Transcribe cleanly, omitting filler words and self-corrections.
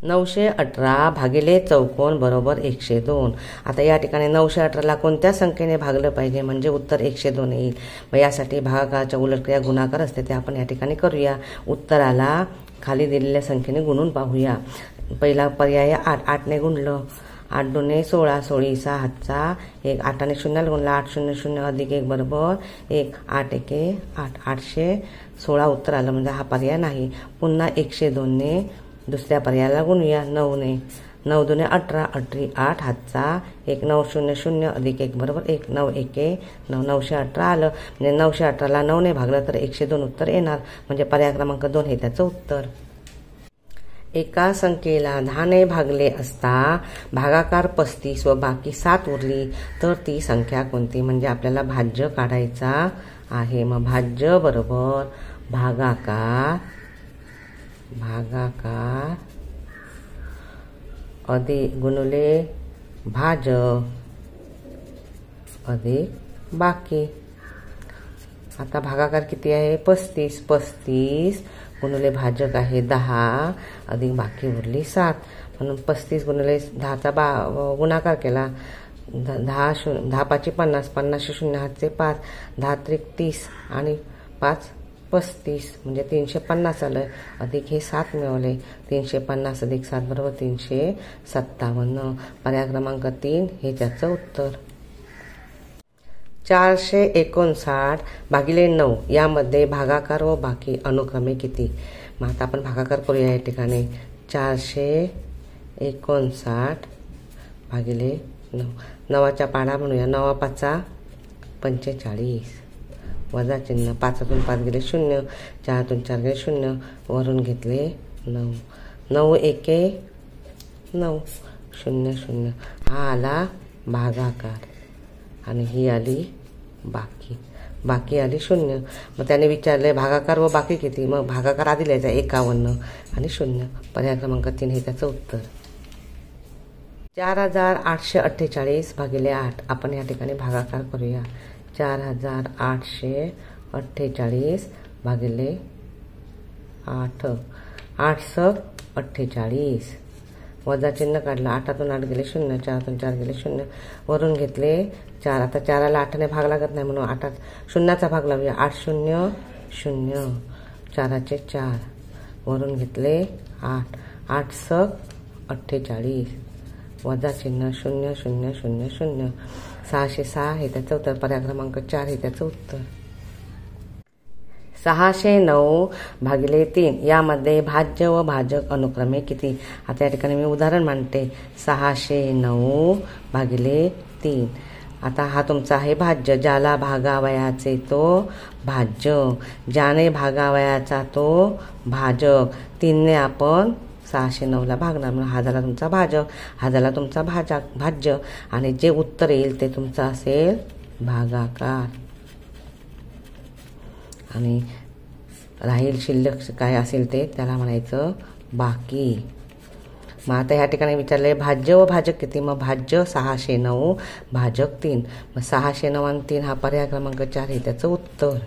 918 भागिले चौकोन बरोबर 102। आता या ठिकाणी 918ला कोणत्या संख्येने भागलं पाहिजे म्हणजे उत्तर 102 येईल। मग यासाठी भागाकाराच्या उलटक्रिया गुणाकार असते ते आपण या ठिकाणी करूया। उत्तराला खाली दिलेल्या संख्येने गुणून पाहूया। पहिला पर्याय 8ने गुणलं, 8 दुणे 16, 16 6 हातचा 1, 8ने 0 गुणला, 8 0 0 अधिक 1 बरोबर 1, 8 1 8, 816 उत्तर आलं म्हणजे हा पर्याय नाही। पुन्हा 102ने दुसऱ्या पर्यायाला गुणूया 9ने, 9 दुणे 18, 8 हातचा 1, 9 0 0 अधिक 1 बरोबर 1, 9 1 9, 918 आलं म्हणजे 918ला 9ने भागलं तर 102 उत्तर येणार म्हणजे पर्याय क्रमांक 2 हे त्याचं उत्तर। एका संख्येला 10ने भागले असता भागाकार 35 व बाकी 7 उरली तर ती संख्या कोणती म्हणजे आपल्याला भाज्य काढायचा आहे। मग भाज्य बरोबर भागाकार अधिक गुणिले भाजक अधिक बाकी। आता भागाकार किती आहे 35, 35 गुणिले भाजक आहे 10 अधिक बाकी उरली 7 म्हणून 35 गुणिले 10चा गुणाकार केला 10 पाची 50, 50 शून्य हातचे 5, 10 त्रिक 30 आणि 5 35 म्हणजे 350 आलं अधिक हे 7 मिळवले 350 अधिक 7 बरोबर 357 पर्याय क्रमांक 3 हे त्याचं उत्तर। 459 भागिले 9 यामध्ये भागाकार व बाकी अनुक्रमे किती। मग आता आपण भागाकार करूया या ठिकाणी 459 भागिले 9, 9च्या पाडा म्हणूया 9 5 45 वजा चिन्ह 5तून 5 गेले 0, 4तून 4 गेले 0 वरून घेतले 9, 9 1 9 0 0 हा आला भागाकार आणि ही आली बाकी आली 0। मग त्याने विचारले भागाकार व बाकी किती मग भागाकार आधी लिहायचा 51 आणि 0 पर्याय क्रमांक 3 हे त्याचं उत्तर। 4848 भागिले 8 आपण या ठिकाणी भागाकार करूया 4848 भागिले 8, 8 48 वजा चिन्ह काढलं 8तून 8 गेले 0, 4तून 4 गेले 0 वरून घेतले 4। आता 4ला 8ने भाग लागत नाही म्हणून 8 शून्याचा भाग लावूया 8 0 0 4चे 4 वरून घेतले 8, 8 48 वजा चिन्ह 0 0 0 0 606 हे त्याचं उत्तर पर्याय क्रमांक 4 हे त्याचं उत्तर। 609 भागिले 3 यामध्ये भाज्य व भाजक अनुक्रमे किती। आता या ठिकाणी मी उदाहरण मांडते 609 भागिले 3। आता हा तुमचा आहे भाज्य, ज्याला भागावयाचे तो भाज्य, ज्याने भागावयाचा तो भाजक, 3ने आपण 609ला भागणार म्हणून हा झाला तुमचा भाजक, हा झाला तुमचा भाज्य आणि जे उत्तर येईल ते तुमचं असेल भागाकार आणि राहील शिल्लक काय असेल ते त्याला म्हणायचं बाकी। मग आता ह्या ठिकाणी विचारले भाज्य व भाजक किती मग भाज्य 609 भाजक 3 मग 609 आणि 3 हा पर्याय क्रमांक 4 हे त्याचं उत्तर।